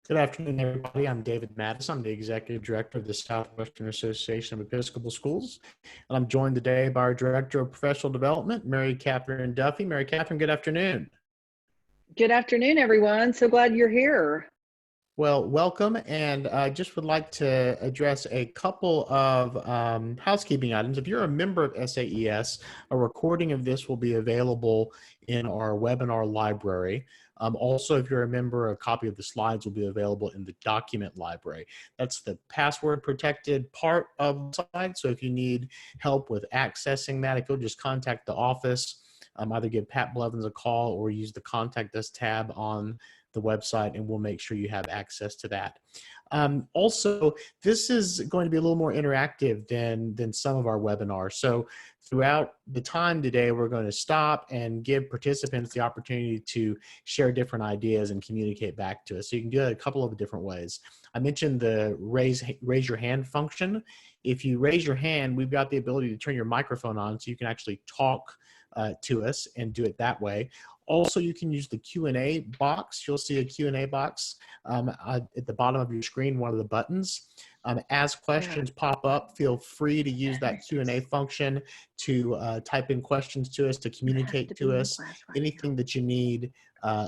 Good afternoon, everybody. I'm David Mattis. I'm the Executive Director of the Southwestern Association of Episcopal Schools. And I'm joined today by our Director of Professional Development, Mary Catherine Duffy. Mary Catherine, good afternoon. Good afternoon, everyone. So glad you're here. Well, welcome. And I just would like to address a couple of housekeeping items. If you're a member of SAES, a recording of this will be available in our webinar library. Also, if you're a member, a copy of the slides will be available in the document library. That's the password protected part of the slide. So if you need help with accessing that, if you'll just contact the office, either give Pat Blevins a call or use the contact us tab on the website, and we'll make sure you have access to that. Also, this is going to be a little more interactive than some of our webinars. So throughout the time today, we're going to stop and give participants the opportunity to share different ideas and communicate back to us. So you can do it a couple of different ways. I mentioned the raise your hand function. If you raise your hand, we've got the ability to turn your microphone on so you can actually talk to us and do it that way. Also, you can use the Q&A box. You'll see a Q&A box at the bottom of your screen, one of the buttons. As questions pop up, feel free to use that Q&A function to type in questions to us, to communicate to us. Anything that you need,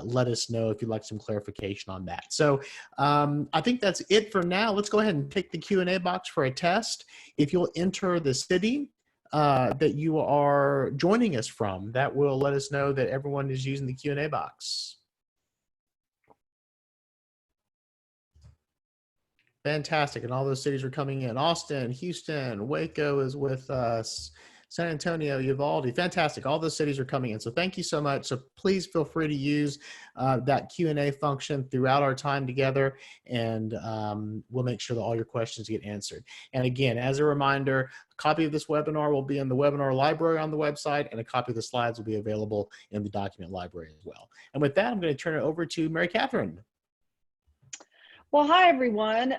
let us know if you'd like some clarification on that. So I think that's it for now. Let's go ahead and take the Q&A box for a test. If you'll enter the city that you are joining us from, that will let us know that everyone is using the Q&A box. Fantastic, and all those cities are coming in. Austin, Houston, Waco is with us. San Antonio, Uvalde, fantastic. All those cities are coming in. So thank you so much. So please feel free to use that Q&A function throughout our time together, and we'll make sure that all your questions get answered. And again, as a reminder, a copy of this webinar will be in the webinar library on the website, and a copy of the slides will be available in the document library as well. And with that, I'm going to turn it over to Mary Catherine. Well, hi, everyone.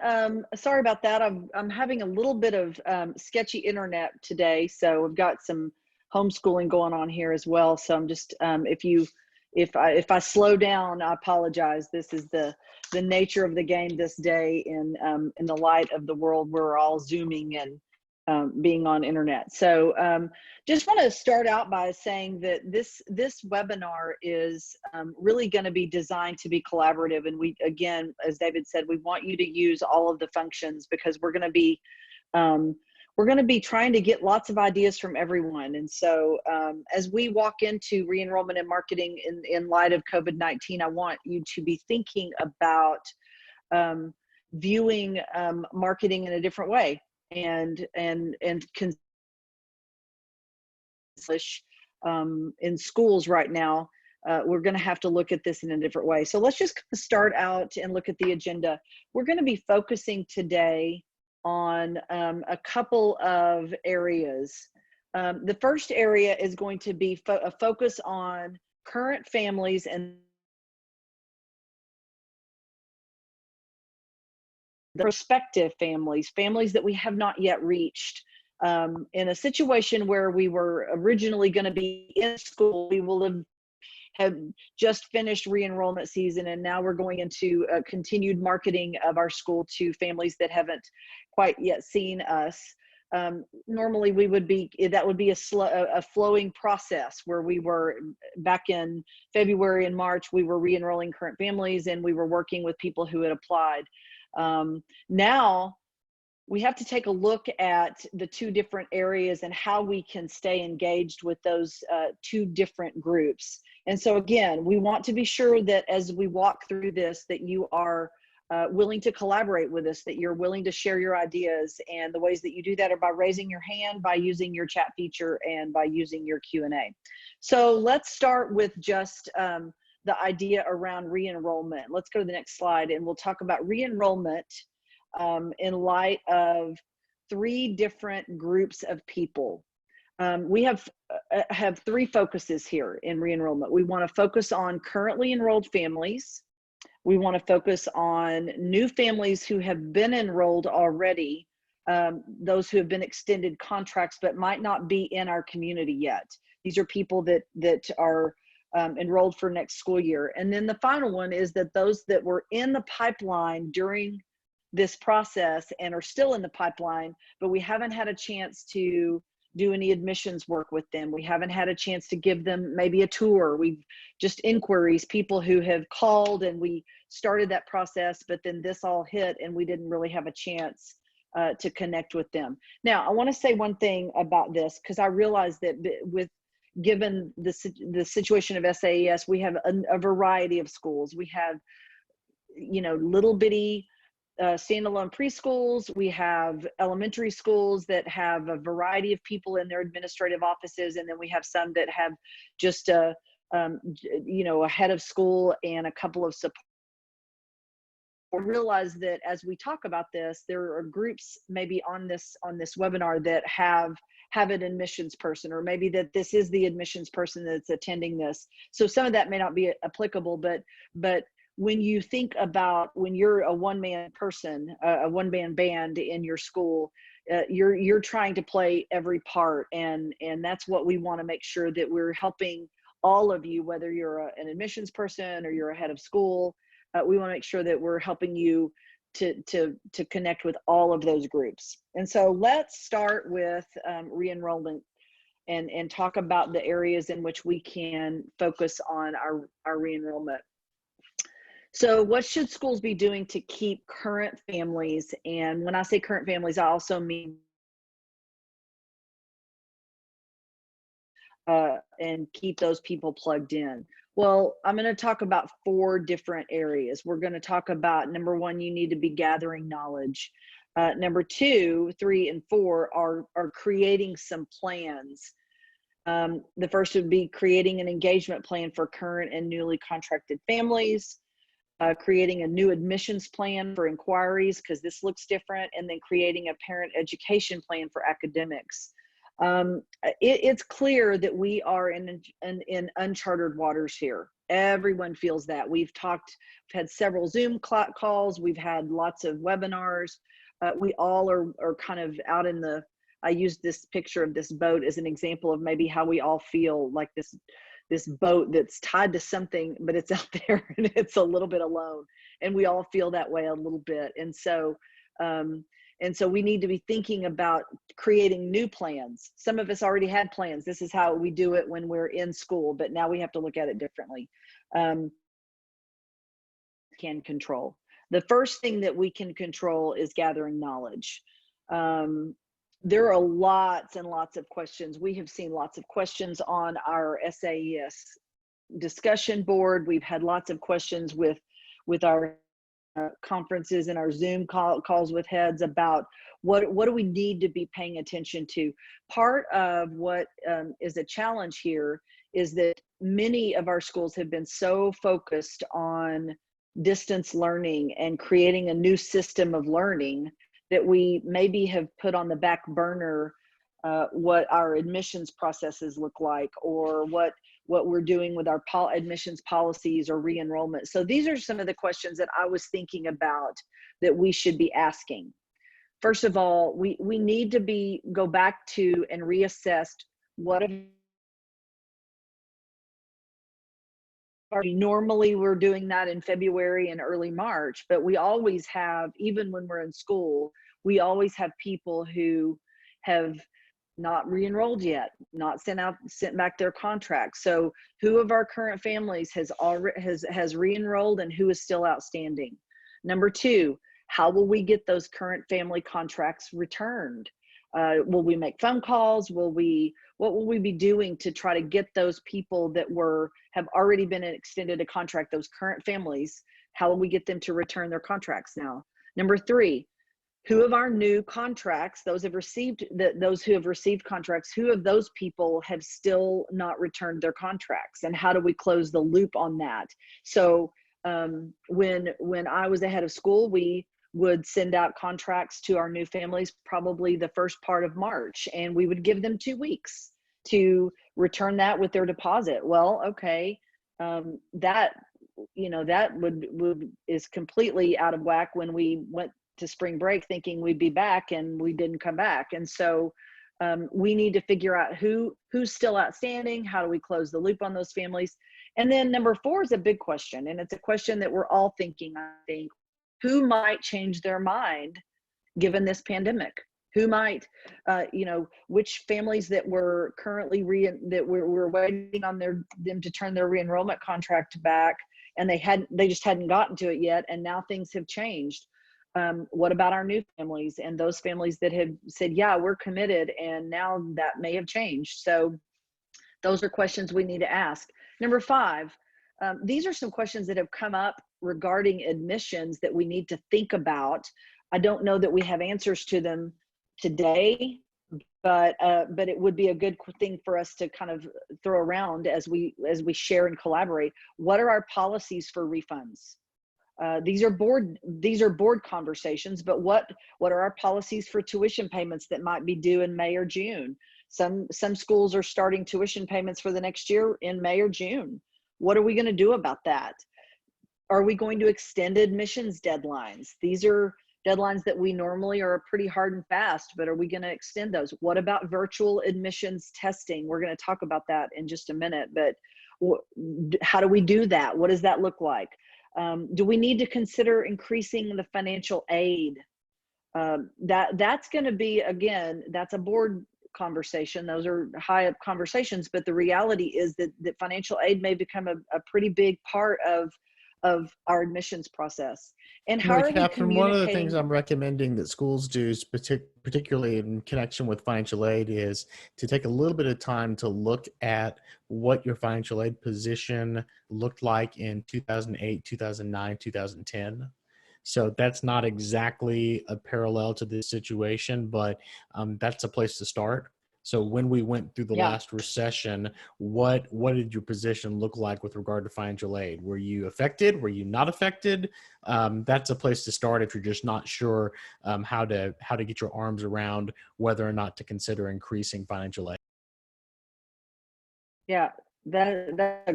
Sorry about that. I'm having a little bit of sketchy internet today, so we've got some homeschooling going on here as well. So I'm just if I slow down, I apologize. This is the nature of the game this day in the light of the world where we're all Zooming and being on internet. So just want to start out by saying that this webinar is really going to be designed to be collaborative. And we, again, as David said, we want you to use all of the functions because we're going to be trying to get lots of ideas from everyone. And so as we walk into re-enrollment and marketing in light of COVID-19, I want you to be thinking about viewing marketing in a different way. And in schools right now, we're going to have to look at this in a different way. So let's just start out and look at the agenda. We're going to be focusing today on a couple of areas. The first area is going to be a focus on current families and the prospective families that we have not yet reached. In a situation where we were originally going to be in school, we will have just finished re-enrollment season, and now we're going into a continued marketing of our school to families that haven't quite yet seen us. Normally that would be a flowing process where we were back in February and March, we were re-enrolling current families and we were working with people who had applied. Now we have to take a look at the two different areas and how we can stay engaged with those two different groups. And so again, we want to be sure that as we walk through this, that you are willing to collaborate with us, that you're willing to share your ideas. And the ways that you do that are by raising your hand, by using your chat feature, and by using your Q&A. So let's start with just the idea around re-enrollment. Let's go to the next slide and we'll talk about re-enrollment in light of three different groups of people. We have three focuses here in re-enrollment. We want to focus on currently enrolled families. We want to focus on new families who have been enrolled already, those who have been extended contracts but might not be in our community yet. These are people that are enrolled for next school year. And then the final one is that those that were in the pipeline during this process and are still in the pipeline, but we haven't had a chance to do any admissions work with them. We haven't had a chance to give them maybe a tour. We've just inquiries, people who have called, and we started that process, but then this all hit and we didn't really have a chance to connect with them. Now, I want to say one thing about this, because I realize that given the situation of SAES, we have a variety of schools. We have, little bitty standalone preschools. We have elementary schools that have a variety of people in their administrative offices, and then we have some that have just a head of school and a couple of support. I realize that as we talk about this, there are groups maybe on this webinar that have an admissions person, or maybe that this is the admissions person that's attending this. So some of that may not be applicable, but when you think about when you're a one-man person, a one-man band in your school, you're trying to play every part, and that's what we want to make sure that we're helping all of you, whether you're an admissions person or you're a head of school. We want to make sure that we're helping you to connect with all of those groups. And so let's start with re-enrollment and talk about the areas in which we can focus on our re-enrollment. So what should schools be doing to keep current families? And when I say current families, I also mean and keep those people plugged in. Well, I'm going to talk about 4 different areas. We're going to talk about, number 1, you need to be gathering knowledge. Number 2, 3, and 4 are creating some plans. The first would be creating an engagement plan for current and newly contracted families, creating a new admissions plan for inquiries, because this looks different, and then creating a parent education plan for academics. It's clear that we are in uncharted waters here. Everyone feels that. We've had several Zoom calls. We've had lots of webinars. We all are kind of out in I used this picture of this boat as an example of maybe how we all feel, like this boat that's tied to something, but it's out there and it's a little bit alone. And we all feel that way a little bit. And so we need to be thinking about creating new plans. Some of us already had plans. This is how we do it when we're in school, but now we have to look at it differently. Can control. The first thing that we can control is gathering knowledge. There are lots and lots of questions. We have seen lots of questions on our SAES discussion board. We've had lots of questions with our conferences and our Zoom calls with heads about what do we need to be paying attention to. Part of what is a challenge here is that many of our schools have been so focused on distance learning and creating a new system of learning that we maybe have put on the back burner what our admissions processes look like, or what we're doing with our admissions policies or re-enrollment. So these are some of the questions that I was thinking about that we should be asking. First of all, we need to go back to and reassess what normally we're doing that in February and early March, but we always have, even when we're in school, we always have people who have not re-enrolled yet, not sent back their contracts. So who of our current families has re-enrolled and who is still outstanding? Number 2, how will we get those current family contracts returned? Will we make phone calls? What will we be doing to try to get those people that have already been extended a contract, those current families, how will we get them to return their contracts now? Number 3, who of our new contracts, those who have received contracts, who of those people have still not returned their contracts, and how do we close the loop on that? So when I was a head of school, we would send out contracts to our new families probably the first part of March, and we would give them 2 weeks to return that with their deposit. Well, okay, that is completely out of whack when we went to spring break thinking we'd be back and we didn't come back. And so we need to figure out who's still outstanding, how do we close the loop on those families, And then number 4 is a big question, and it's a question that we're all thinking, I think, who might change their mind given this pandemic? Who might, which families that were currently that we're waiting on them to turn their re-enrollment contract back, and they just hadn't gotten to it yet, and now things have changed. What about our new families and those families that have said, yeah, we're committed, and now that may have changed? So those are questions we need to ask. Number 5, these are some questions that have come up regarding admissions that we need to think about. I don't know that we have answers to them today, but it would be a good thing for us to kind of throw around as we share and collaborate. What are our policies for refunds? These are board conversations, but what are our policies for tuition payments that might be due in May or June? Some schools are starting tuition payments for the next year in May or June. What are we going to do about that? Are we going to extend admissions deadlines? These are deadlines that we normally are pretty hard and fast, but are we going to extend those? What about virtual admissions testing? We're going to talk about that in just a minute, but how do we do that? What does that look like? Do we need to consider increasing the financial aid? That's going to be, again, that's a board conversation. Those are high up conversations, but the reality is that financial aid may become a pretty big part of our admissions process. And how are we Catherine, one of the communicating? things I'm recommending that schools do, particularly in connection with financial aid, is to take a little bit of time to look at what your financial aid position looked like in 2008, 2009, 2010. So that's not exactly a parallel to this situation, but that's a place to start. So when we went through the last recession, what did your position look like with regard to financial aid? Were you affected? Were you not affected? That's a place to start if you're just not sure how to get your arms around whether or not to consider increasing financial aid. Yeah, that's a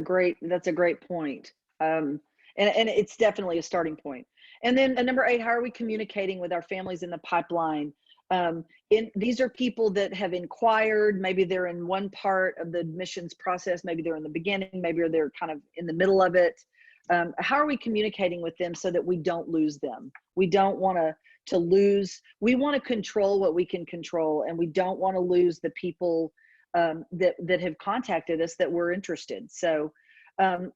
great point. And it's definitely a starting point. And then number 8, how are we communicating with our families in the pipeline? These are people that have inquired. Maybe they're in one part of the admissions process. Maybe they're in the beginning. Maybe they're kind of in the middle of it. How are we communicating with them so that we don't lose them? We don't want to lose. We want to control what we can control, and we don't want to lose the people that have contacted us that we're interested. So I'm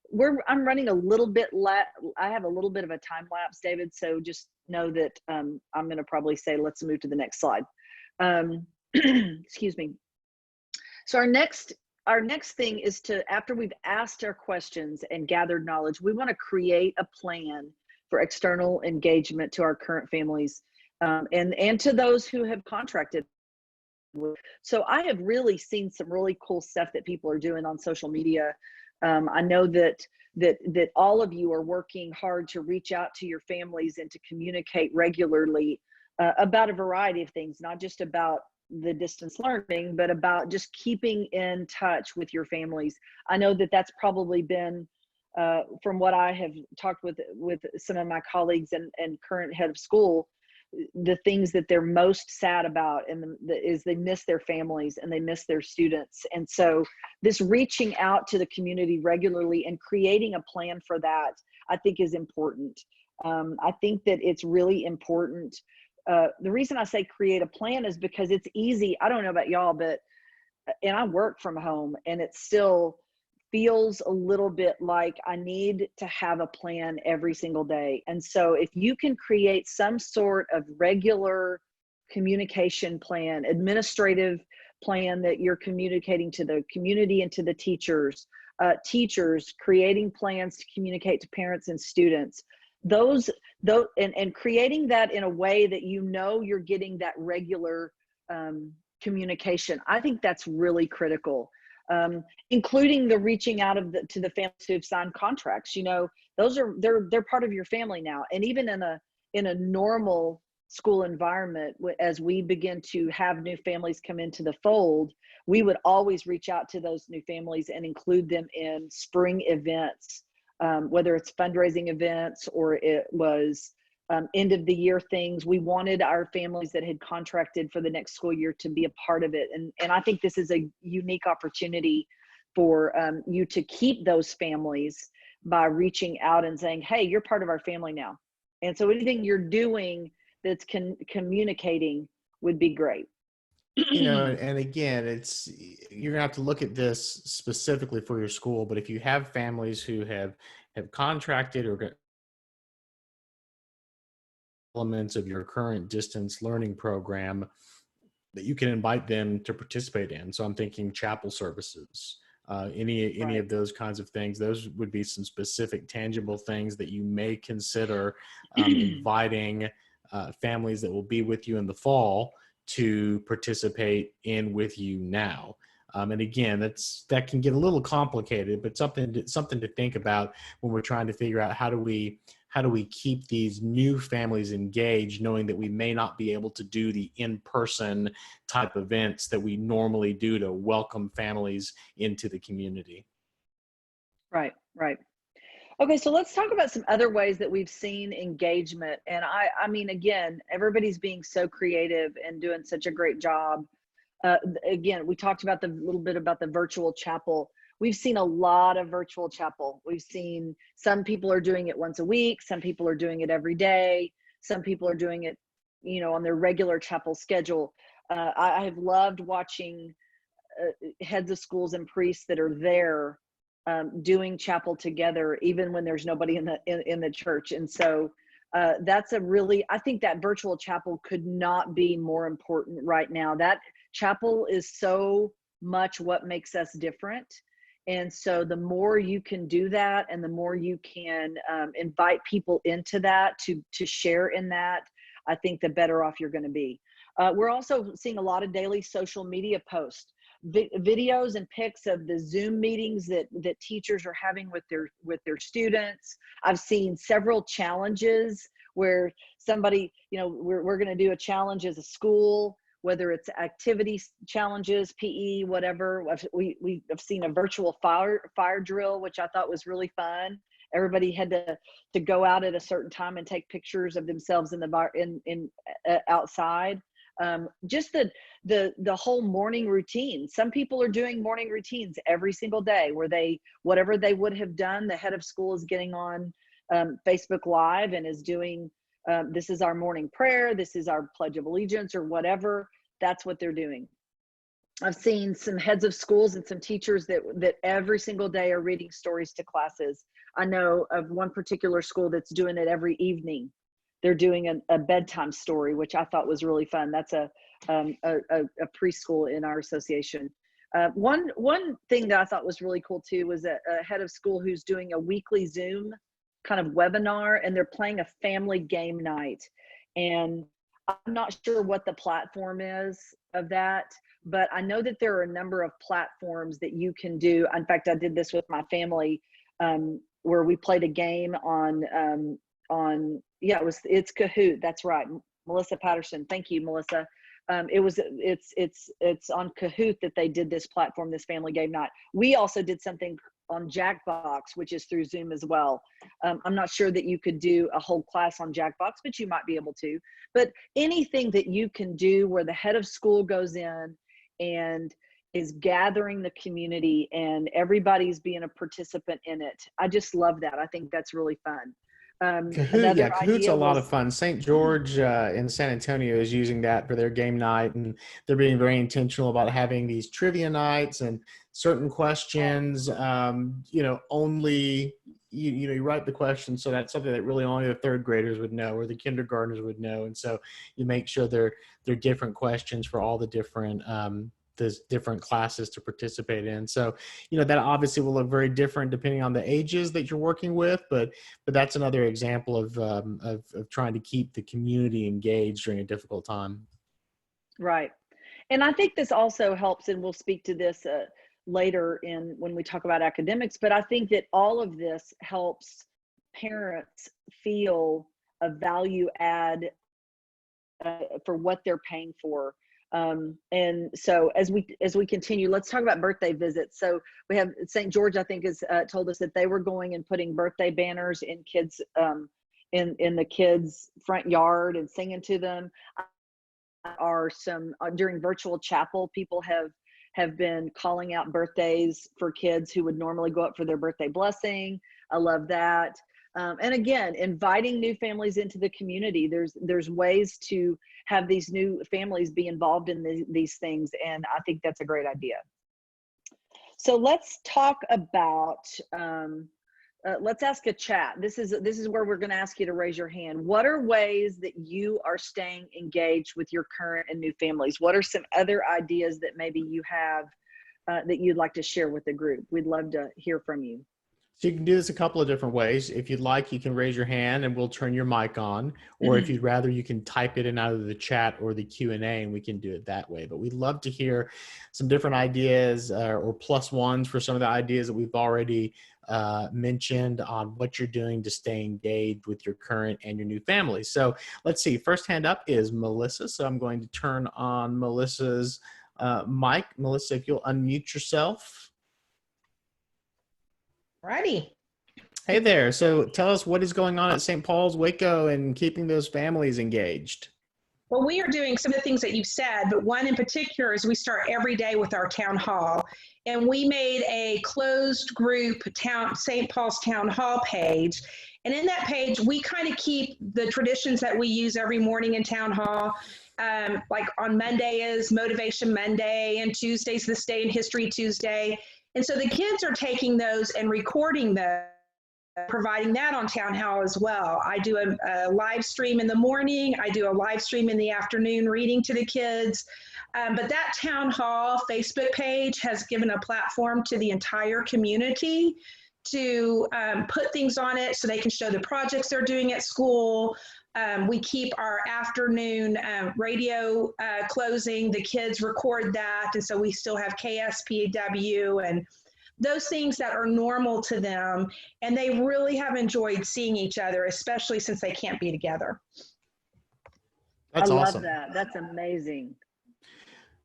running a little bit. I have a little bit of a time lapse, David. So just know that I'm going to probably say, let's move to the next slide. Excuse me. So our next thing is to, after we've asked our questions and gathered knowledge, we want to create a plan for external engagement to our current families and to those who have contracted. So I have really seen some really cool stuff that people are doing on social media. I know that all of you are working hard to reach out to your families and to communicate regularly about a variety of things, not just about the distance learning, but about just keeping in touch with your families. I know that that's probably been, from what I have talked with some of my colleagues and current head of school, the things that they're most sad about is they miss their families and they miss their students. And so this reaching out to the community regularly and creating a plan for that, I think is important. I think that it's really important. The reason I say create a plan is because it's easy. I don't know about y'all, and I work from home, and it still feels a little bit like I need to have a plan every single day. And so if you can create some sort of regular communication plan, administrative plan that you're communicating to the community and to the teachers, creating plans to communicate to parents and students, and creating that in a way that you're getting that regular communication. I think that's really critical. Including the reaching out to the families who've signed contracts. They're part of your family now. And even in a normal school environment, as we begin to have new families come into the fold, we would always reach out to those new families and include them in spring events, whether it's fundraising events or it was end of the year things. We wanted our families that had contracted for the next school year to be a part of it. And I think this is a unique opportunity for you to keep those families by reaching out and saying, hey, you're part of our family now. And so anything you're doing that's communicating would be great. And again, you're gonna have to look at this specifically for your school. But if you have families who have contracted or got elements of your current distance learning program, that you can invite them to participate in. So I'm thinking chapel services, any Right. of those kinds of things. Those would be some specific, tangible things that you may consider inviting families that will be with you in the fall to participate in with you now. And again, that can get a little complicated, but something to think about when we're trying to figure out how do we keep these new families engaged, knowing that we may not be able to do the in-person type events that we normally do to welcome families into the community. Right, right. Okay, so let's talk about some other ways that we've seen engagement. And I mean, again, everybody's being so creative and doing such a great job. Again, we talked about the little bit about the virtual chapel. We've seen a lot of virtual chapel. We've seen some people are doing it once a week. Some people are doing it every day. Some people are doing it, on their regular chapel schedule. I have loved watching heads of schools and priests that are there doing chapel together, even when there's nobody in the church. And so that's I think that virtual chapel could not be more important right now. That chapel is so much what makes us different. And so the more you can do that, and the more you can invite people into that to share in that, I think the better off you're going to be. We're also seeing a lot of daily social media posts, videos and pics of the Zoom meetings that teachers are having with their students. I've seen several challenges where somebody, we're going to do a challenge as a school, whether it's activity challenges, PE, whatever. We have seen a virtual fire drill, which I thought was really fun. Everybody had to go out at a certain time and take pictures of themselves in outside. Just the whole morning routine. Some people are doing morning routines every single day where whatever they would have done, the head of school is getting on Facebook Live and is doing, this is our morning prayer, this is our Pledge of Allegiance, or whatever. That's what they're doing. I've seen some heads of schools and some teachers that every single day are reading stories to classes. I know of one particular school that's doing it every evening. They're doing a bedtime story, which I thought was really fun. That's a preschool in our association. One thing that I thought was really cool too was a head of school who's doing a weekly Zoom kind of webinar, and they're playing a family game night. And I'm not sure what the platform is of that, but I know that there are a number of platforms that you can do. In fact, I did this with my family, where we played a game on it's Kahoot. That's right. Melissa Patterson. Thank you, Melissa. It's on Kahoot that they did this platform, this family game night. We also did something on Jackbox, which is through Zoom as well. I'm not sure that you could do a whole class on Jackbox, but you might be able to. But anything that you can do where the head of school goes in and is gathering the community and everybody's being a participant in it. I just love that. I think that's really fun. Kahoot's a lot of fun. St. George in San Antonio is using that for their game night, and they're being very intentional about having these trivia nights and certain questions. Only you write the question, so that's something that really only the third graders would know or the kindergartners would know, and so you make sure they're different questions for all the different classes to participate in. So, that obviously will look very different depending on the ages that you're working with, but that's another example of trying to keep the community engaged during a difficult time. Right. And I think this also helps, and we'll speak to this later when we talk about academics, but I think that all of this helps parents feel a value add for what they're paying for. And so as we continue, let's talk about birthday visits. So we have St. George, I think, has told us that they were going and putting birthday banners in kids in the kids' front yard and singing to them. During virtual chapel, people have been calling out birthdays for kids who would normally go up for their birthday blessing. I love that. And again, inviting new families into the community. There's ways to have these new families be involved in these things, and I think that's a great idea. So let's talk about, let's ask a chat. This is where we're going to ask you to raise your hand. What are ways that you are staying engaged with your current and new families? What are some other ideas that maybe you have that you'd like to share with the group? We'd love to hear from you. So you can do this a couple of different ways. If you'd like, you can raise your hand and we'll turn your mic on. Or if you'd rather, you can type it in either the chat or the Q&A and we can do it that way. But we'd love to hear some different ideas or plus ones for some of the ideas that we've already mentioned on what you're doing to stay engaged with your current and your new family. So let's see. First hand up is Melissa. So I'm going to turn on Melissa's mic. Melissa, if you'll unmute yourself. Righty. Hey there. So tell us what is going on at St. Paul's Waco and keeping those families engaged. Well, we are doing some of the things that you've said, but one in particular is we start every day with our town hall. And we made a closed group St. Paul's Town Hall page. And in that page, we kind of keep the traditions that we use every morning in town hall. Like on Monday is Motivation Monday, and Tuesday's This Day in History Tuesday. And so the kids are taking those and recording those, providing that on Town Hall as well. I do a live stream in the morning. I do a live stream in the afternoon reading to the kids. But that Town Hall Facebook page has given a platform to the entire community to put things on it so they can show the projects they're doing at school. We keep our afternoon radio closing. The kids record that, and so we still have KSPW and those things that are normal to them. And they really have enjoyed seeing each other, especially since they can't be together. That's I awesome. love that. That's amazing.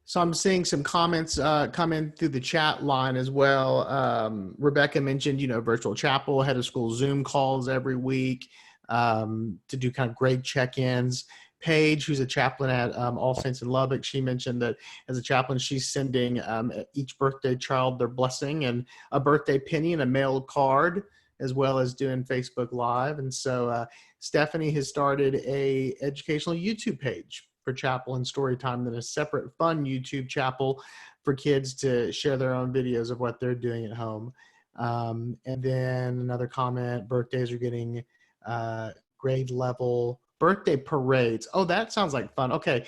So I'm seeing some comments come in through the chat line as well. Rebecca mentioned, virtual chapel, head of school Zoom calls every week. To do kind of grade check-ins. Paige, who's a chaplain at All Saints in Lubbock, she mentioned that as a chaplain, she's sending each birthday child their blessing and a birthday penny and a mailed card, as well as doing Facebook Live. And so Stephanie has started a educational YouTube page for chapel and story time, then a separate fun YouTube chapel for kids to share their own videos of what they're doing at home. And then another comment, birthdays are getting grade level birthday parades. Oh, that sounds like fun. Okay.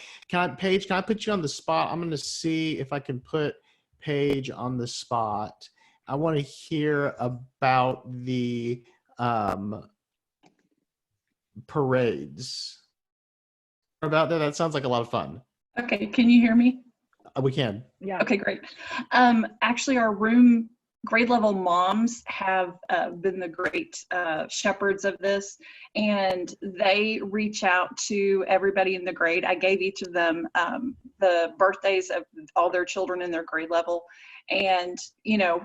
Paige, can I put you on the spot? I'm going to see if I can put Paige on the spot. I want to hear about the parades. About that. That sounds like a lot of fun. Okay. Can you hear me? We can. Yeah. Okay, great. Actually, our grade level moms have been the great shepherds of this, and they reach out to everybody in the grade. I gave each of them the birthdays of all their children in their grade level, and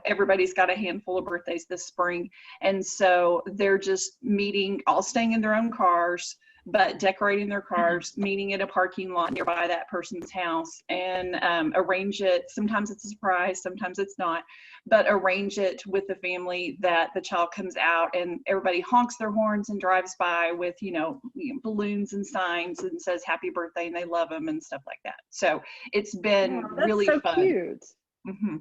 everybody's got a handful of birthdays this spring, and so they're just meeting, all staying in their own cars, but decorating their cars, meeting at a parking lot nearby that person's house, and arrange it. Sometimes it's a surprise, sometimes it's not, but arrange it with the family that the child comes out and everybody honks their horns and drives by with, balloons and signs and says happy birthday and they love them and stuff like that. So it's been really so fun. Cute. Mm-hmm.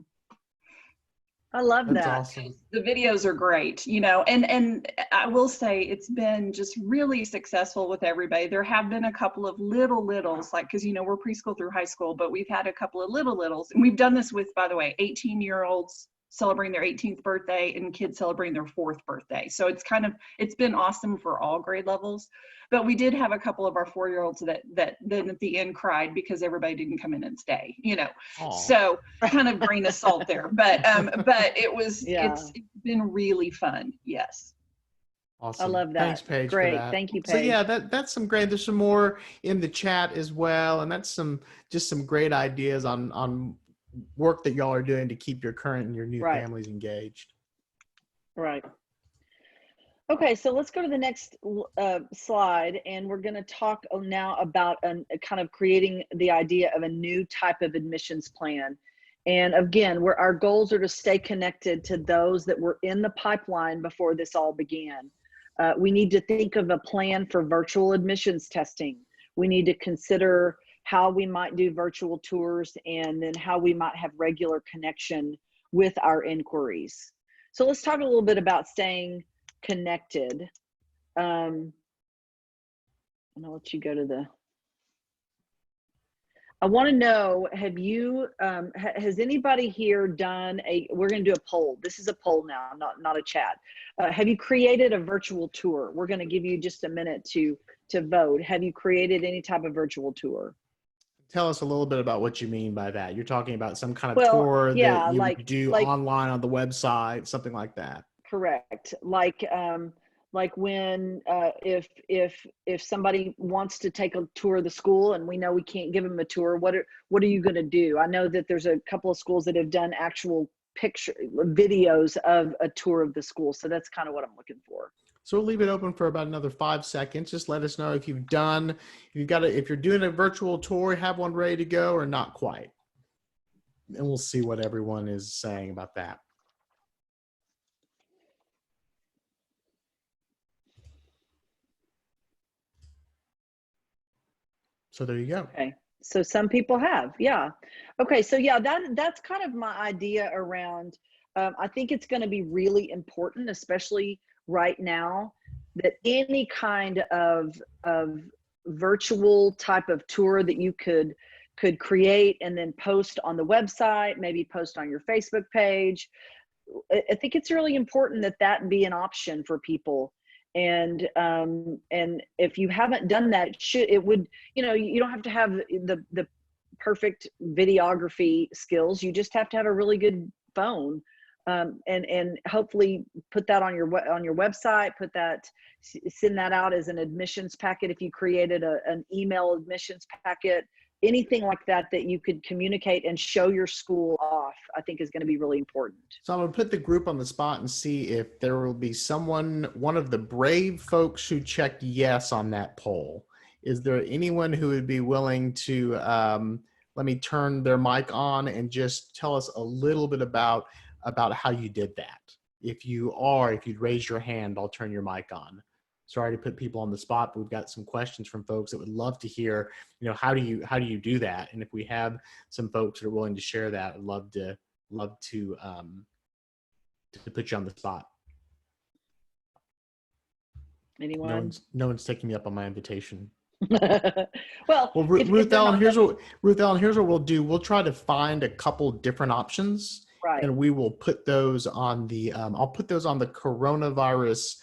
I love That's that. awesome. The videos are great, and I will say it's been just really successful with everybody. There have been a couple of littles, like, because, we're preschool through high school, but we've had a couple of littles, and we've done this with, by the way, 18-year-olds celebrating their 18th birthday and kids celebrating their 4th birthday. So it's been awesome for all grade levels. But we did have a couple of our 4-year-olds that then at the end cried because everybody didn't come in and stay, Aww. So kind of grain of salt there, but it's been really fun. Yes. Awesome. I love that. Thanks, Paige. Great. For that. Thank you, Paige. So yeah, that's some great. There's some more in the chat as well, and that's some great ideas on work that y'all are doing to keep your current and your new families engaged. Right. Okay, so let's go to the next slide, and we're going to talk now about kind of creating the idea of a new type of admissions plan. And again, our goals are to stay connected to those that were in the pipeline before this all began. We need to think of a plan for virtual admissions testing. We need to consider how we might do virtual tours, and then how we might have regular connection with our inquiries. So let's talk a little bit about staying connected. And I'll let you go to the, I want to know, have you, has anybody here done we're going to do a poll. This is a poll now, not a chat. Have you created a virtual tour? We're going to give you just a minute to vote. Have you created any type of virtual tour? Tell us a little bit about what you mean by that. You're talking about some kind of Well, tour yeah, that you like- would do like- online on the website, something like that. Correct. Like when if somebody wants to take a tour of the school and we know we can't give them a tour, what are you going to do? I know that there's a couple of schools that have done actual videos of a tour of the school, so that's kind of what I'm looking for. So we'll leave it open for about another 5 seconds. Just let us know if you've done, if you're doing a virtual tour, have one ready to go or not quite. And we'll see what everyone is saying about that. So there you go. Okay. So some people have, yeah. Okay, so yeah, that's kind of my idea around, I think it's going to be really important, especially right now, that any kind of virtual type of tour that you could create and then post on the website, maybe post on your Facebook page. I think it's really important that be an option for people. And if you haven't done that, you don't have to have the perfect videography skills. You just have to have a really good phone, and hopefully put that on your website. Send that out as an admissions packet. If you created an email admissions packet, anything like that you could communicate and show your school off, I think is going to be really important. So I'm going to put the group on the spot and see if there will be one of the brave folks who checked yes on that poll. Is there anyone who would be willing to, let me turn their mic on and just tell us a little bit about how you did that? If you'd raise your hand, I'll turn your mic on. Sorry to put people on the spot, but we've got some questions from folks that would love to hear, how do you do that? And if we have some folks that are willing to share that, I'd love to put you on the spot. Anyone? No one's taking me up on my invitation. well, Ruth Ellen, here's what we'll do. We'll try to find a couple different options, right, and we will put those on the. I'll put those on the coronavirus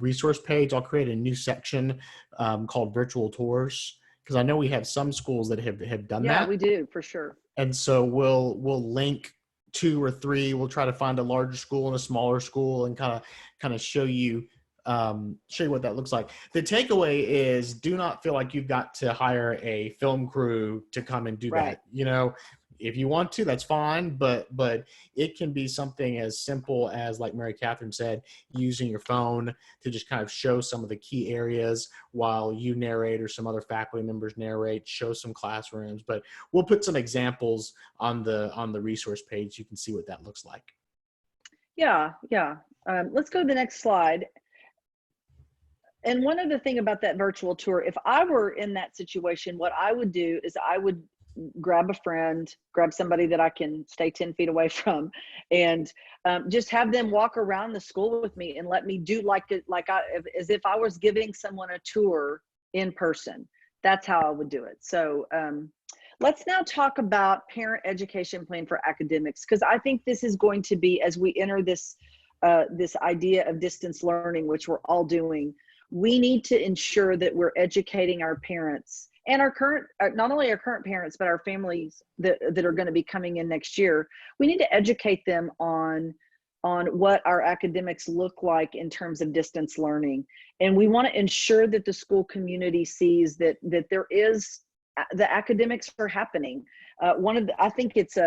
resource page. I'll create a new section called virtual tours, because I know we have some schools that have done that. Yeah, we do, for sure. And so we'll link 2 or 3. We'll try to find a larger school and a smaller school and kind of show you what that looks like. The takeaway is, do not feel like you've got to hire a film crew to come and do Right. that. If you want to, that's fine, but it can be something as simple as, like Mary Catherine said, using your phone to just kind of show some of the key areas while you narrate or some other faculty members narrate, show some classrooms. But we'll put some examples on the resource page. You can see what that looks like. Yeah. Let's go to the next slide. And one other thing about that virtual tour, if I were in that situation, what I would do is I would grab a friend, grab somebody that I can stay 10 feet away from, and just have them walk around the school with me and let me do as if I was giving someone a tour in person. That's how I would do it. So let's now talk about parent education plan for academics, because I think this is going to be, as we enter this idea of distance learning, which we're all doing, we need to ensure that we're educating our parents and our current, not only our current parents, but our families that are going to be coming in next year. We need to educate them on what our academics look like in terms of distance learning. And we want to ensure that the school community sees that there is, the academics are happening. I think it's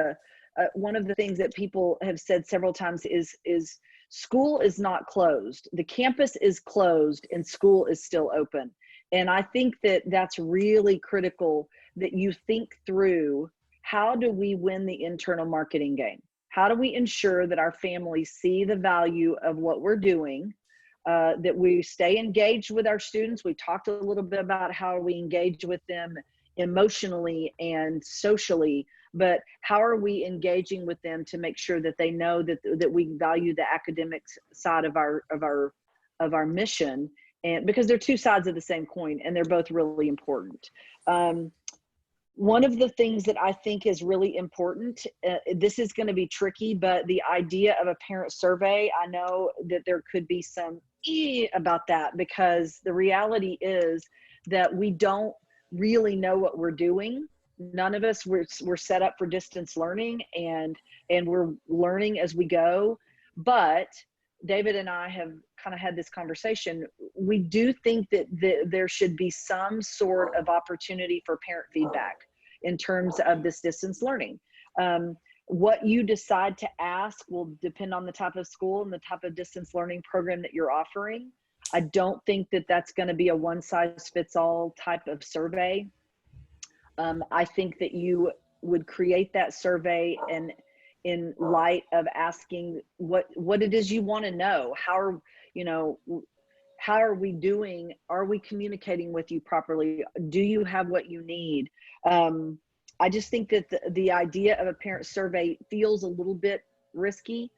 one of the things that people have said several times is school is not closed. The campus is closed and school is still open. And I think that that's really critical, that you think through how do we win the internal marketing game? How do we ensure that our families see the value of what we're doing, that we stay engaged with our students? We talked a little bit about how we engage with them emotionally and socially, but how are we engaging with them to make sure that they know that we value the academics side of our mission? And because they're two sides of the same coin, and they're both really important. One of the things that I think is really important, this is going to be tricky, but the idea of a parent survey, I know that there could be some about that, because the reality is that we don't really know what we're doing. None of us, we're set up for distance learning, and we're learning as we go. But David and I have kind of had this conversation. We do think that there should be some sort of opportunity for parent feedback in terms of this distance learning. What you decide to ask will depend on the type of school and the type of distance learning program that you're offering. I don't think that that's going to be a one-size-fits-all type of survey. I think that you would create that survey and in light of asking what it is you want to know. How are we doing? Are we communicating with you properly? Do you have what you need? I just think that the idea of a parent survey feels a little bit risky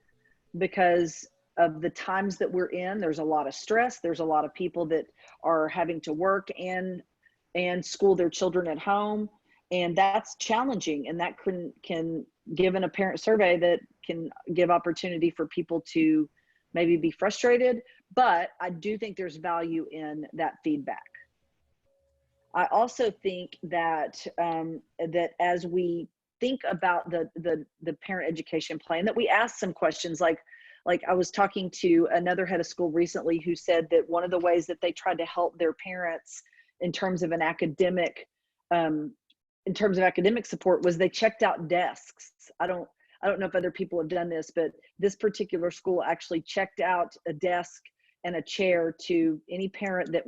because of the times that we're in. There's a lot of stress. There's a lot of people that are having to work and school their children at home. And that's challenging. And that can given a parent survey, that can give opportunity for people to maybe be frustrated. But I do think there's value in that feedback. I also think that that as we think about the parent education plan, that we ask some questions like I was talking to another head of school recently who said that one of the ways that they tried to help their parents in terms of academic support was they checked out desks. I don't know if other people have done this, but this particular school actually checked out a desk and a chair to any parent that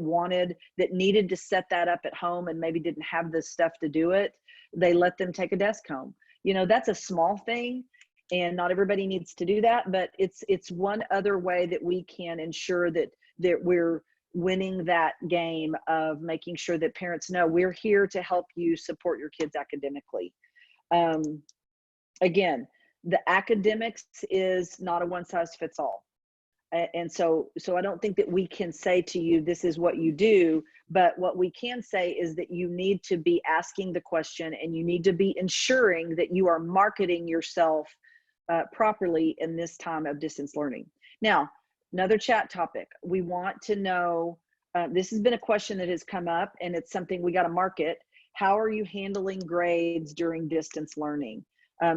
needed to set that up at home and maybe didn't have the stuff to do it. They let them take a desk home. That's a small thing, and not everybody needs to do that, but it's one other way that we can ensure that we're winning that game of making sure that parents know we're here to help you support your kids academically. Again, the academics is not a one size fits all. And so I don't think that we can say to you, this is what you do, but what we can say is that you need to be asking the question, and you need to be ensuring that you are marketing yourself properly in this time of distance learning. Now, another chat topic. We want to know, this has been a question that has come up, and it's something we got to market. How are you handling grades during distance learning?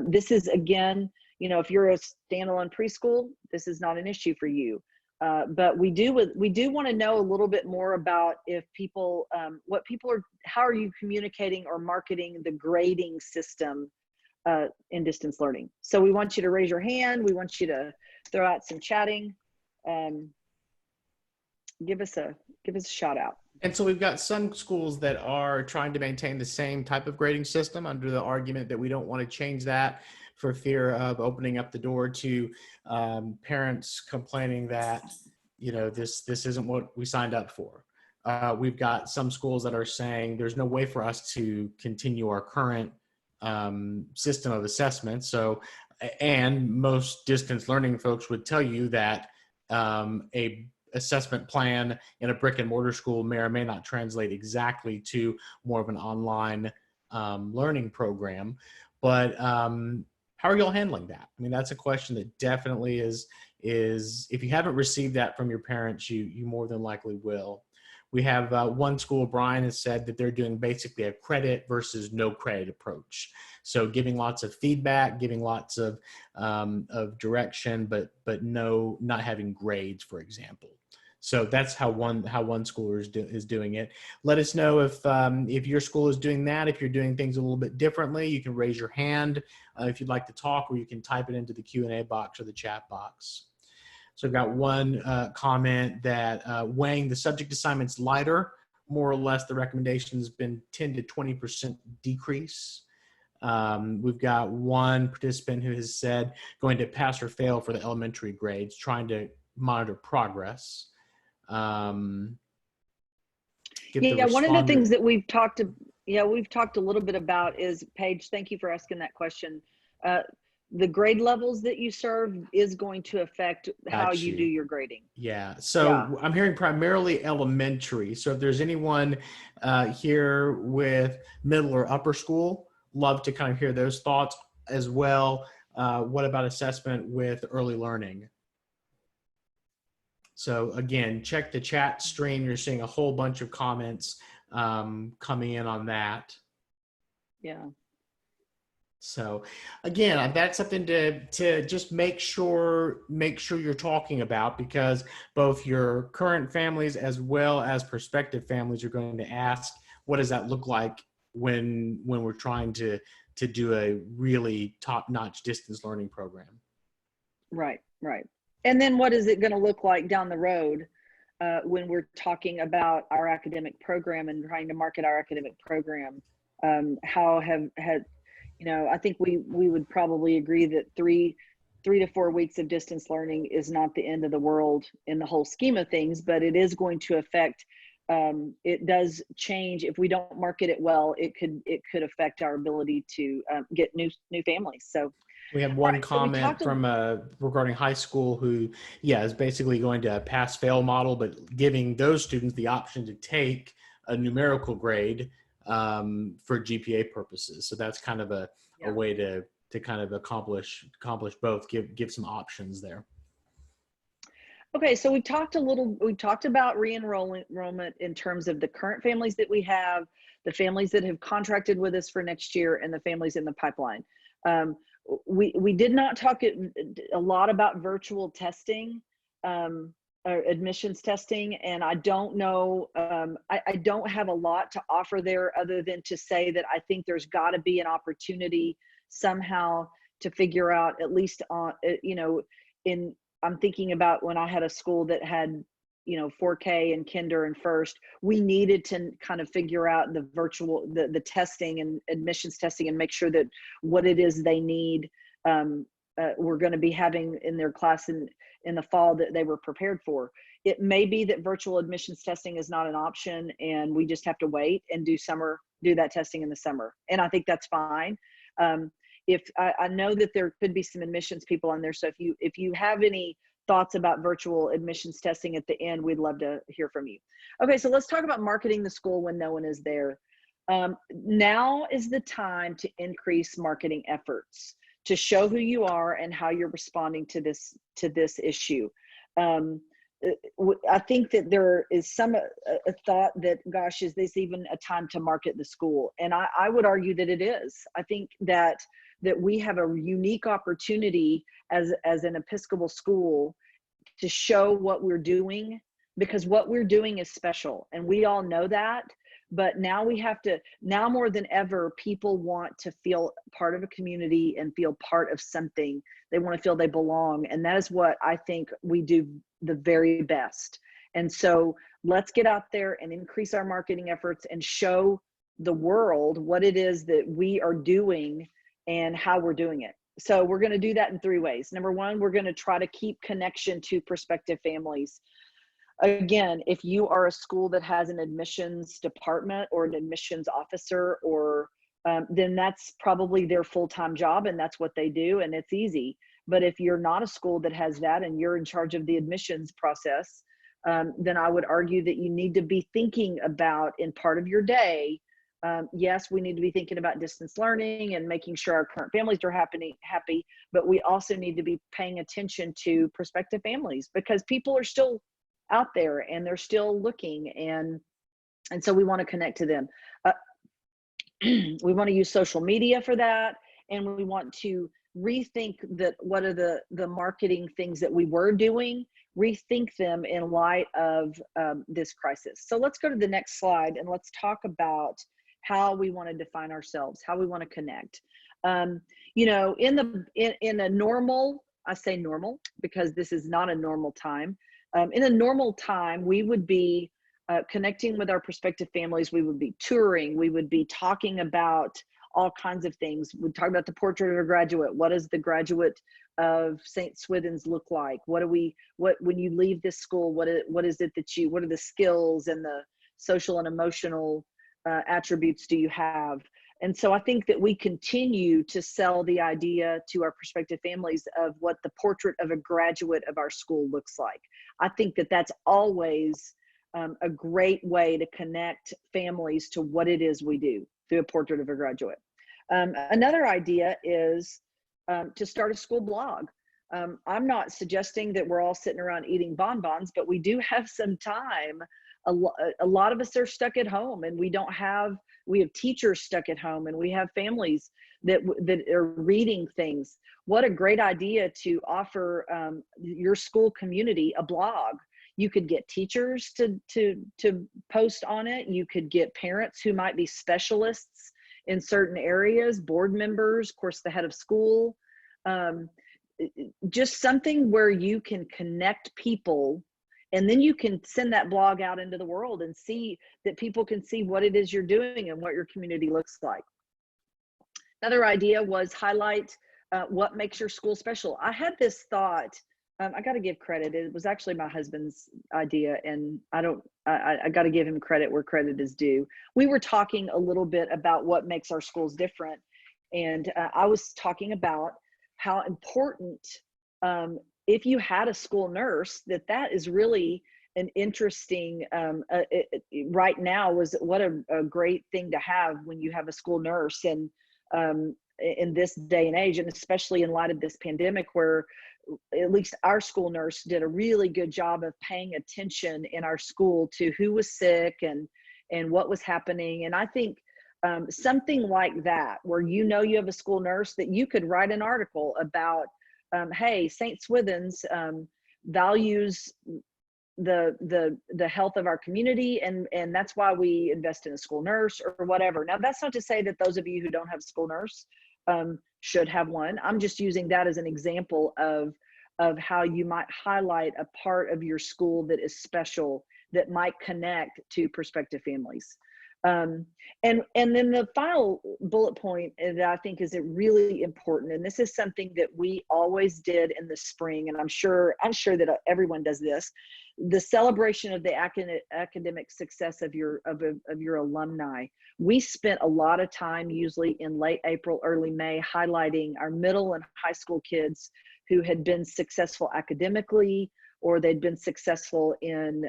This is, again, if you're a standalone preschool, this is not an issue for you. But we do want to know a little bit more about if people, how are you communicating or marketing the grading system in distance learning? So we want you to raise your hand. We want you to throw out some chatting. Give us a shout out. And so we've got some schools that are trying to maintain the same type of grading system under the argument that we don't want to change that for fear of opening up the door to parents complaining that, this isn't what we signed up for. We've got some schools that are saying there's no way for us to continue our current system of assessment. So, and most distance learning folks would tell you that a assessment plan in a brick and mortar school may or may not translate exactly to more of an online learning program. But how are y'all handling that? I mean, that's a question that definitely is if you haven't received that from your parents, you more than likely will. We have one school, Brian has said that they're doing basically a credit versus no credit approach. So giving lots of feedback, giving lots of direction, but not having grades, for example. So that's how one school is doing it. Let us know if your school is doing that. If you're doing things a little bit differently, you can raise your hand if you'd like to talk, or you can type it into the Q&A box or the chat box. So I've got one comment that weighing the subject assignments lighter, more or less the recommendation has been 10 to 20% decrease. We've got one participant who has said going to pass or fail for the elementary grades, trying to monitor progress. Yeah, one of the things that we've talked a little bit about is, Paige, thank you for asking that question. The grade levels that you serve is going to affect how you do your grading. Yeah, so I'm hearing primarily elementary. So if there's anyone here with middle or upper school, love to kind of hear those thoughts as well. What about assessment with early learning? So again, check the chat stream. You're seeing a whole bunch of comments coming in on that. Yeah. So again, that's something to just make sure you're talking about, because both your current families as well as prospective families are going to ask, what does that look like when we're trying to do a really top-notch distance learning program? Right, right. And then what is it going to look like down the road when we're talking about our academic program and trying to market our academic program? I think we would probably agree that three to 4 weeks of distance learning is not the end of the world in the whole scheme of things, but it is going to affect, it does change. If we don't market it well, it could affect our ability to get new families. So we have one comment from regarding high school who, is basically going to a pass-fail model, but giving those students the option to take a numerical grade for GPA purposes. So that's kind of a way to kind of accomplish both, give some options there. Okay, so we talked about re-enrollment in terms of the current families that we have, the families that have contracted with us for next year, and the families in the pipeline. We did not talk a lot about virtual testing, or admissions testing, and I don't know, I don't have a lot to offer there other than to say that I think there's got to be an opportunity somehow to figure out, at least on, I'm thinking about when I had a school that had, 4K and kinder and first, we needed to kind of figure out the virtual, the testing and admissions testing, and make sure that what it is they need, we're going to be having in their class in the fall, that they were prepared for. It may be that virtual admissions testing is not an option, and we just have to wait and do that testing in the summer. And I think that's fine. If I know that there could be some admissions people on there. So if you have any thoughts about virtual admissions testing at the end, we'd love to hear from you. Okay, so let's talk about marketing the school when no one is there. Now is the time to increase marketing efforts, to show who you are and how you're responding to this issue. I think that there is a thought that, gosh, is this even a time to market the school? And I would argue that it is. I think that we have a unique opportunity as an Episcopal school to show what we're doing, because what we're doing is special, and we all know that. But now now more than ever, people want to feel part of a community and feel part of something. They want to feel they belong. And that is what I think we do the very best. And so let's get out there and increase our marketing efforts and show the world what it is that we are doing and how we're doing it. So we're going to do that in 3 ways. Number one, we're going to try to keep connection to prospective families. Again, if you are a school that has an admissions department or an admissions officer, or then that's probably their full-time job, and that's what they do, and it's easy. But if you're not a school that has that and you're in charge of the admissions process, then I would argue that you need to be thinking about, in part of your day, yes, we need to be thinking about distance learning and making sure our current families are happy, but we also need to be paying attention to prospective families, because people are still out there and they're still looking, and so we want to connect to them. We want to use social media for that, and we want to rethink that what are the marketing things that we were doing, rethink them in light of this crisis. So let's go to the next slide and let's talk about how we want to define ourselves, how we want to connect. In a normal, I say normal because this is not a normal time. In a normal time, we would be connecting with our prospective families. We would be touring. We would be talking about all kinds of things. We talk about the portrait of a graduate. What does the graduate of St. Swithin's look like? What when you leave this school, what is it that what are the skills and the social and emotional attributes do you have? And so I think that we continue to sell the idea to our prospective families of what the portrait of a graduate of our school looks like. I think that that's always a great way to connect families to what it is we do through a portrait of a graduate. Another idea is to start a school blog. I'm not suggesting that we're all sitting around eating bonbons, but we do have some time. A lot of us are stuck at home, and we have teachers stuck at home, and we have families that are reading things. What a great idea to offer your school community a blog. You could get teachers to post on it. You could get parents who might be specialists in certain areas, board members, of course, the head of school. Just something where you can connect people, and then you can send that blog out into the world and see that people can see what it is you're doing and what your community looks like. Another idea was highlight what makes your school special. I had this thought, I got to give credit. It was actually my husband's idea, and I got to give him credit where credit is due. We were talking a little bit about what makes our schools different. And I was talking about how important, if you had a school nurse, that is really an interesting, right now was what a great thing to have when you have a school nurse. And in this day and age, and especially in light of this pandemic, where at least our school nurse did a really good job of paying attention in our school to who was sick and what was happening. And I think something like that, where you have a school nurse, that you could write an article about, hey, St. Swithin's values the health of our community, and that's why we invest in a school nurse or whatever. Now, that's not to say that those of you who don't have a school nurse should have one. I'm just using that as an example of how you might highlight a part of your school that is special, that might connect to prospective families. And then the final bullet point that I think is really important, and this is something that we always did in the spring, and I'm sure that everyone does this, the celebration of the academic success of your alumni. We spent a lot of time, usually in late April, early May, highlighting our middle and high school kids who had been successful academically, or they'd been successful in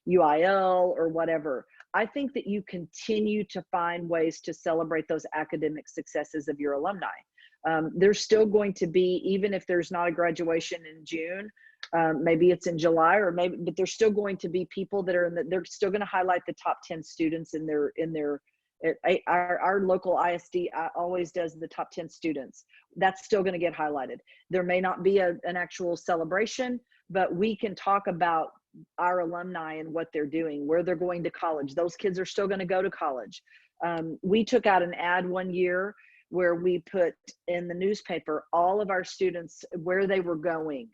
UIL or whatever. I think that you continue to find ways to celebrate those academic successes of your alumni. There's still going to be, even if there's not a graduation in June, maybe it's in July, but there's still going to be people that are they're still going to highlight the top 10 students our local ISD always does the top 10 students. That's still going to get highlighted. There may not be an actual celebration, but we can talk about our alumni and what they're doing, where they're going to college. Those kids are still going to go to college. We took out an ad one year where we put in the newspaper all of our students, where they were going.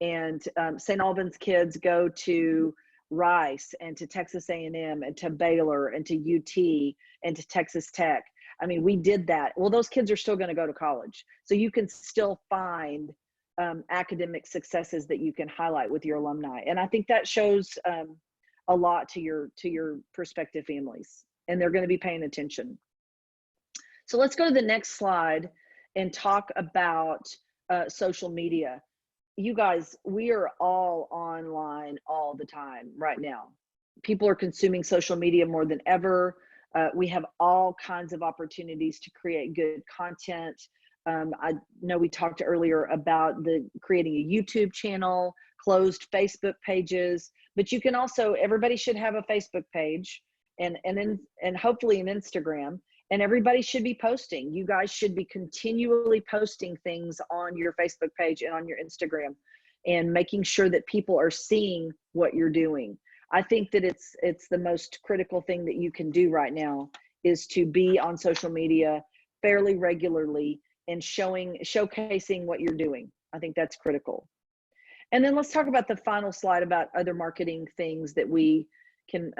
And St. Albans kids go to Rice and to Texas A&M and to Baylor and to UT and to Texas Tech. I mean, we did that. Well, those kids are still going to go to college. So you can still find academic successes that you can highlight with your alumni. And I think that shows a lot to your prospective families, and they're going to be paying attention. So let's go to the next slide and talk about social media. You guys, we are all online all the time right now. People are consuming social media more than ever. We have all kinds of opportunities to create good content. I know we talked earlier about creating a YouTube channel, closed Facebook pages, but you can also, everybody should have a Facebook page and hopefully an Instagram, and everybody should be posting. You guys should be continually posting things on your Facebook page and on your Instagram, and making sure that people are seeing what you're doing. I think that it's the most critical thing that you can do right now, is to be on social media fairly regularly and showcasing what you're doing. I think that's critical. And then let's talk about the final slide about other marketing things that we can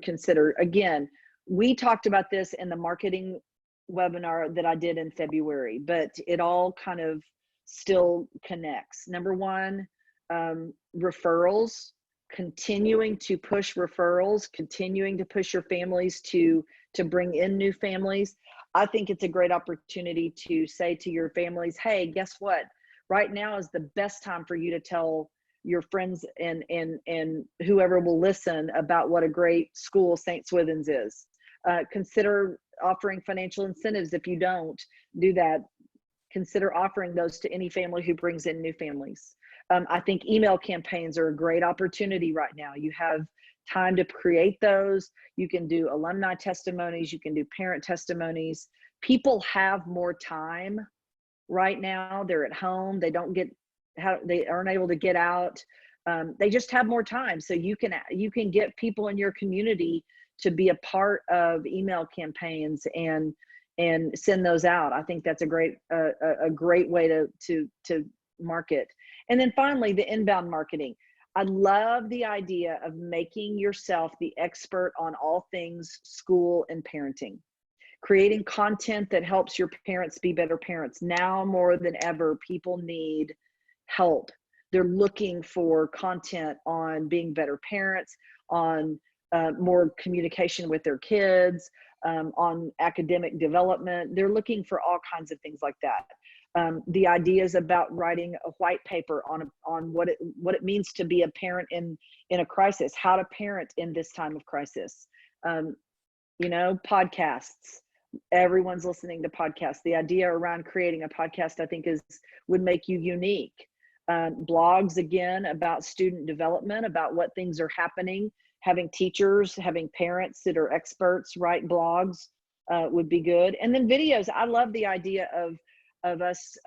consider. Again, we talked about this in the marketing webinar that I did in February, but it all kind of still connects. Number one, referrals, continuing to push referrals, continuing to push your families to bring in new families. I think it's a great opportunity to say to your families, hey, guess what? Right now is the best time for you to tell your friends and whoever will listen about what a great school St. Swithin's is. Consider offering financial incentives. If you don't do that, consider offering those to any family who brings in new families. I think email campaigns are a great opportunity right now. You have time to create those. You can do alumni testimonies. You can do parent testimonies. People have more time right now. They're at home. They aren't able to get out. They just have more time. So you can get people in your community to be a part of email campaigns and send those out. I think that's a great way to market. And then finally, the inbound marketing. I love the idea of making yourself the expert on all things school and parenting. Creating content that helps your parents be better parents. Now more than ever, people need help. They're looking for content on being better parents, on more communication with their kids, on academic development. They're looking for all kinds of things like that. The ideas about writing a white paper on what it means to be a parent in a crisis, how to parent in this time of crisis. Podcasts. Everyone's listening to podcasts. The idea around creating a podcast, I think, would make you unique. Blogs, again, about student development, about what things are happening. Having teachers, having parents that are experts write blogs would be good. And then videos. I love the idea of us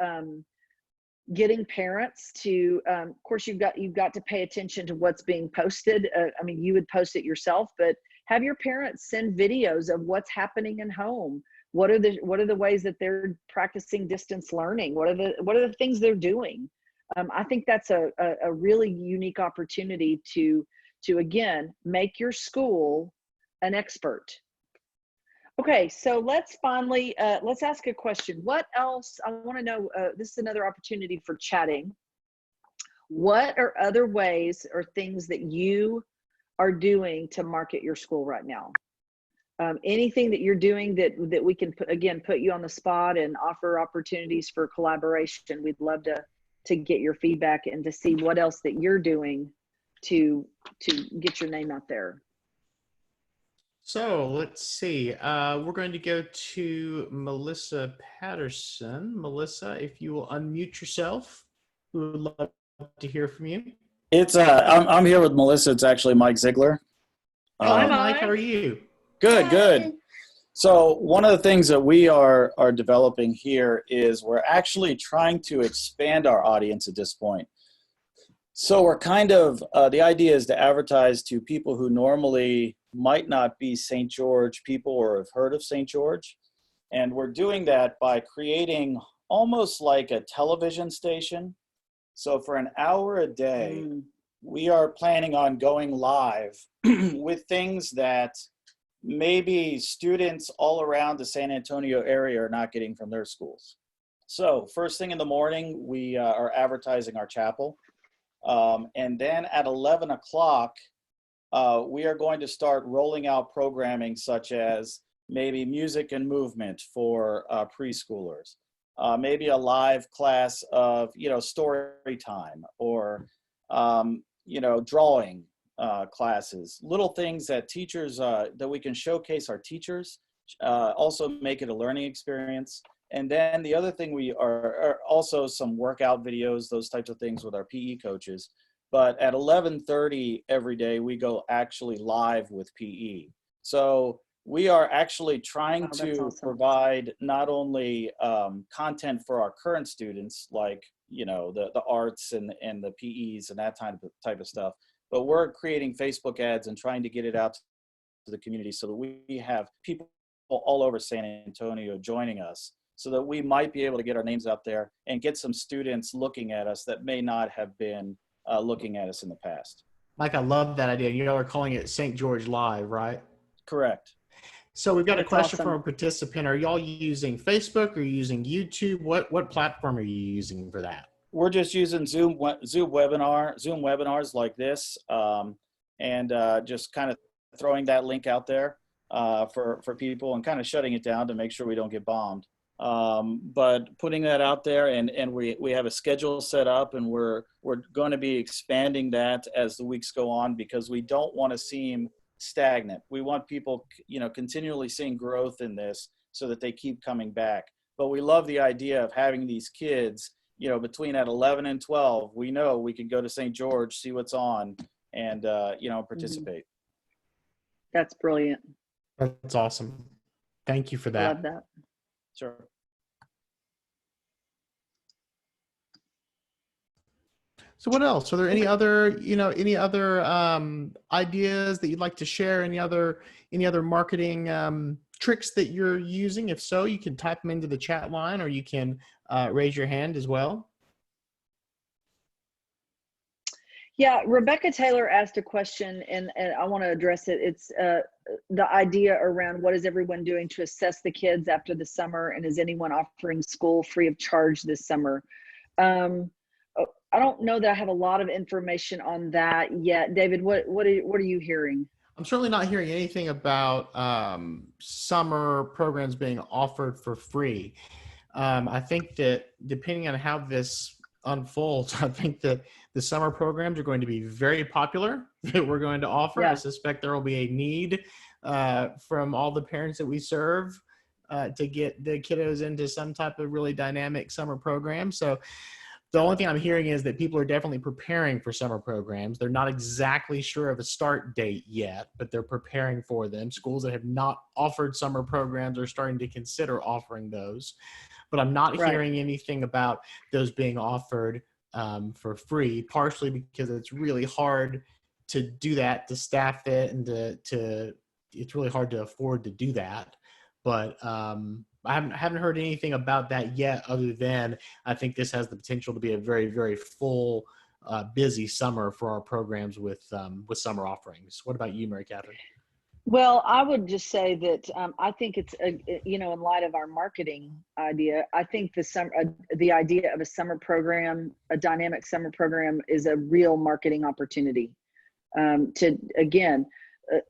getting parents to, of course, you've got to pay attention to what's being posted. I mean, you would post it yourself, but have your parents send videos of what's happening in home. What are the ways that they're practicing distance learning? What are the things they're doing? I think that's a really unique opportunity to again make your school an expert. Okay, so let's finally let's ask a question. What else? I want to know. This is another opportunity for chatting. What are other ways or things that you are doing to market your school right now? Anything that you're doing that we can put you on the spot and offer opportunities for collaboration. We'd love to get your feedback and to see what else that you're doing to get your name out there. So let's see. We're going to go to Melissa Patterson. Melissa, if you will unmute yourself, we would love to hear from you. It's I'm here with Melissa. It's actually Mike Ziegler. Hi, Mike. How are you? Good, good. So one of the things that we are developing here is we're actually trying to expand our audience at this point. So we're kind of, the idea is to advertise to people who normally might not be St. George people or have heard of St. George. And we're doing that by creating almost like a television station. So for an hour a day, we are planning on going live with things that maybe students all around the San Antonio area are not getting from their schools. So first thing in the morning, we are advertising our chapel. And then at 11 o'clock, we are going to start rolling out programming such as maybe music and movement for preschoolers, maybe a live class of, story time or, drawing classes, little things that teachers, that we can showcase our teachers, also make it a learning experience. And then the other thing we are also some workout videos, those types of things with our PE coaches. But at 11:30 every day, we go actually live with PE. So we are actually trying to provide not only content for our current students, like, the arts and the PEs and that type of stuff, but we're creating Facebook ads and trying to get it out to the community so that we have people all over San Antonio joining us, so that we might be able to get our names out there and get some students looking at us that may not have been looking at us in the past. Mike, I love that idea. You know, we're calling it St. George Live, right? Correct. So we've got a That's question awesome. from a participant. Are y'all using Facebook or using YouTube? What platform are you using for that? We're just using Zoom webinars like this, and just kind of throwing that link out there for people and kind of shutting it down to make sure we don't get bombed. But putting that out there, and we have a schedule set up, and we're going to be expanding that as the weeks go on, because we don't want to seem stagnant. We want people, continually seeing growth in this so that they keep coming back. But we love the idea of having these kids, between at 11 and 12, we know we can go to St. George, see what's on, and, participate. That's brilliant. That's awesome. Thank you for I that. love that. Sure. So what else? Are there any other, ideas that you'd like to share? Any other marketing tricks that you're using? If so, you can type them into the chat line, or you can raise your hand as well. Yeah, Rebecca Taylor asked a question, and I want to address it. It's the idea around what is everyone doing to assess the kids after the summer, and is anyone offering school free of charge this summer? I don't know that I have a lot of information on that yet. David, what are you hearing? I'm certainly not hearing anything about summer programs being offered for free. I think that depending on how this unfolds, I think that the summer programs are going to be very popular that we're going to offer. Yeah. I suspect there will be a need from all the parents that we serve to get the kiddos into some type of really dynamic summer program. So the only thing I'm hearing is that people are definitely preparing for summer programs. They're not exactly sure of a start date yet, but they're preparing for them. Schools that have not offered summer programs are starting to consider offering those. But I'm not hearing anything about those being offered for free, partially because it's really hard to do that, to staff it, and it's really hard to afford to do that. But I haven't heard anything about that yet, other than I think this has the potential to be a very, very full, busy summer for our programs with summer offerings. What about you, Mary Catherine? Well, I would just say that I think it's in light of our marketing idea, I think the idea of a summer program, a dynamic summer program, is a real marketing opportunity. To again,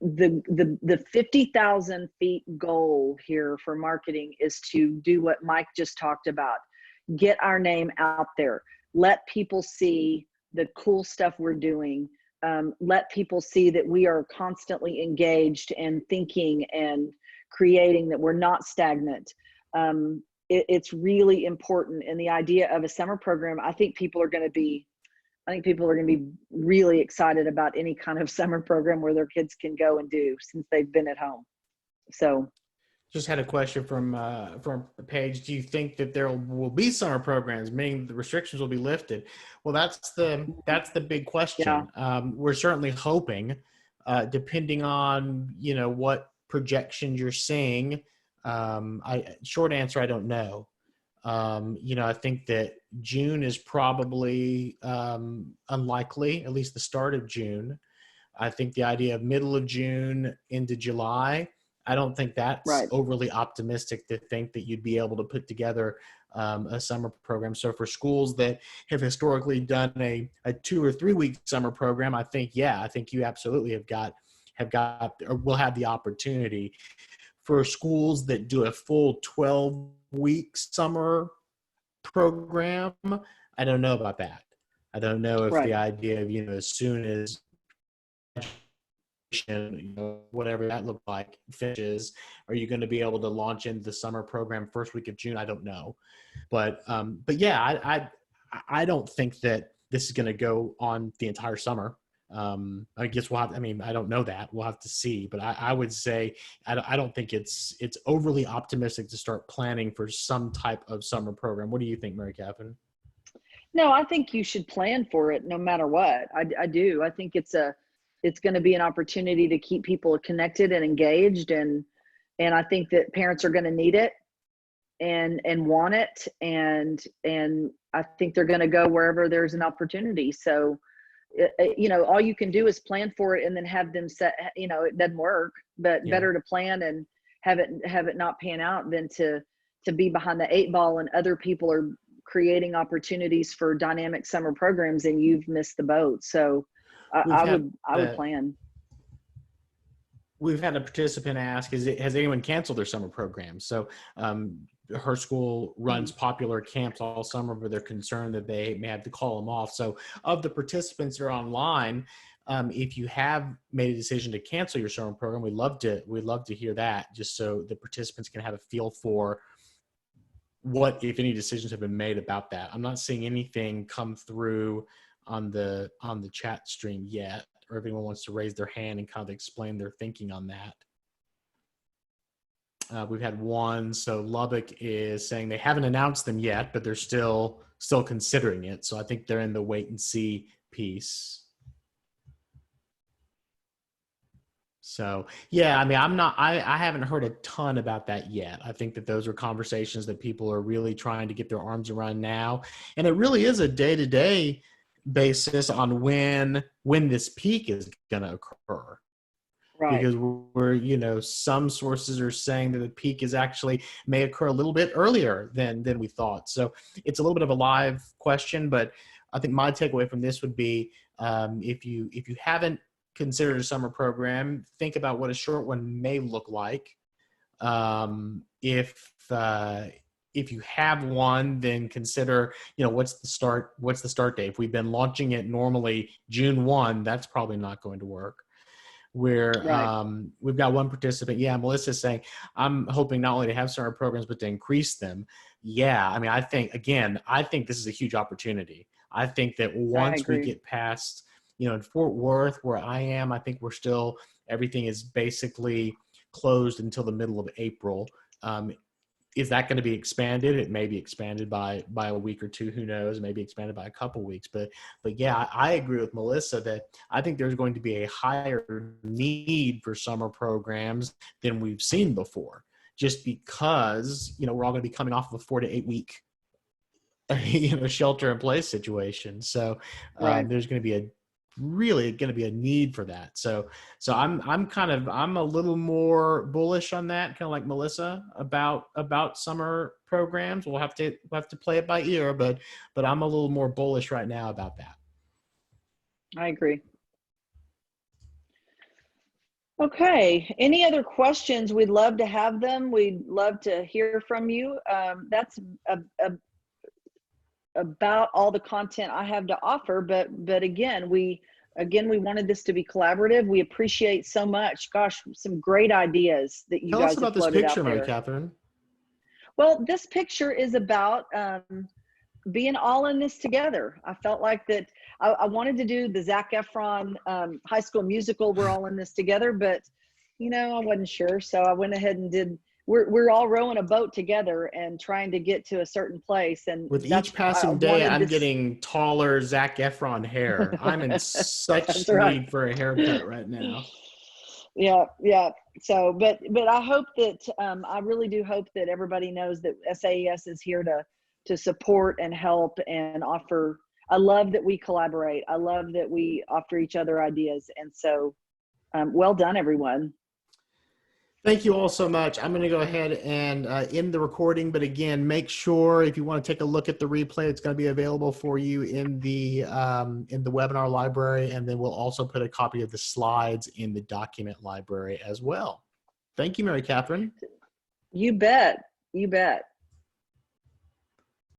the 50,000 feet goal here for marketing is to do what Mike just talked about: get our name out there, let people see the cool stuff we're doing. Let people see that we are constantly engaged and thinking and creating, that we're not stagnant. It's really important. And the idea of a summer program, I think people are going to be really excited about any kind of summer program where their kids can go and do, since they've been at home. So just had a question from Paige. Do you think that there will be summer programs, meaning the restrictions will be lifted? Well, that's the big question. Yeah. We're certainly hoping, depending on what projections you're seeing. Short answer, I don't know. I think that June is probably unlikely, at least the start of June. I think the idea of middle of June into July, I don't think that's overly optimistic to think that you'd be able to put together a summer program. So for schools that have historically done a 2 or 3 week summer program, I think you absolutely will have the opportunity. For schools that do a full 12-week summer program, I don't know about that. I don't know if the idea of, as soon as whatever that looked like finishes, are you going to be able to launch into the summer program first week of June? I don't know. But yeah, I don't think that this is going to go on the entire summer. I guess I don't know that. We'll have to see. But I would say I don't think it's overly optimistic to start planning for some type of summer program. What do you think, Mary Catherine? No, I think you should plan for it no matter what. I do. I think it's going to be an opportunity to keep people connected and engaged, and I think that parents are going to need it and want it, and I think they're going to go wherever there's an opportunity. So all you can do is plan for it and then have them set. It doesn't work, but better to plan have it not pan out than to be behind the 8 ball and other people are creating opportunities for dynamic summer programs and you've missed the boat. So I would plan. We've had a participant ask, has anyone canceled their summer program? So her school runs popular camps all summer, but they're concerned that they may have to call them off. So of the participants that are online, if you have made a decision to cancel your summer program, we'd love to hear that, just so the participants can have a feel for what, if any, decisions have been made about that. I'm not seeing anything come through on the chat stream yet, or if anyone wants to raise their hand and kind of explain their thinking on that. We've had one. So Lubbock is saying they haven't announced them yet, but they're still considering it. So I think they're in the wait and see piece. So yeah, I mean, I haven't heard a ton about that yet. I think that those are conversations that people are really trying to get their arms around now. And it really is a day-to-day basis on when this peak is going to occur. Right. Because we're, some sources are saying that the peak may occur a little bit earlier than we thought. So it's a little bit of a live question, but I think my takeaway from this would be, if you haven't considered a summer program, think about what a short one may look like. If you have one, then consider, what's the start date? If we've been launching it normally June 1, that's probably not going to work. Where we've got one participant, Melissa's saying, I'm hoping not only to have summer programs, but to increase them. Yeah, I mean, I think this is a huge opportunity. I think that once we get past, in Fort Worth, where I am, I think everything is basically closed until the middle of April. Is that going to be expanded? It may be expanded by a week or two. Who knows? Maybe expanded by a couple weeks. But yeah, I agree with Melissa that I think there's going to be a higher need for summer programs than we've seen before, just because we're all going to be coming off of a 4 to 8 week shelter in place situation. So there's going to be a need for that. So I'm a little more bullish on that, kind of like Melissa, about summer programs. We'll have to play it by ear, but I'm a little more bullish right now about that. I agree. Okay. Any other questions? We'd love to have them. We'd love to hear from you. That's about all the content I have to offer, but again, we wanted this to be collaborative. We appreciate so much. Gosh, some great ideas that you guys have floated out there. Tell us about this picture, Mary Catherine. Well, this picture is about being all in this together. I felt like that I wanted to do the Zac Efron High School Musical, We're All in This Together, but I wasn't sure, so I went ahead and did. We're all rowing a boat together and trying to get to a certain place. And with each passing day, I'm getting taller Zac Efron hair. I'm in such need for a haircut right now. Yeah. So, but I hope that I really do hope that everybody knows that SAES is here to support and help and offer. I love that we collaborate. I love that we offer each other ideas. And so, well done, everyone. Thank you all so much. I'm going to go ahead and end the recording. But again, make sure if you want to take a look at the replay, it's going to be available for you in the webinar library. And then we'll also put a copy of the slides in the document library as well. Thank you, Mary Catherine. You bet. You bet.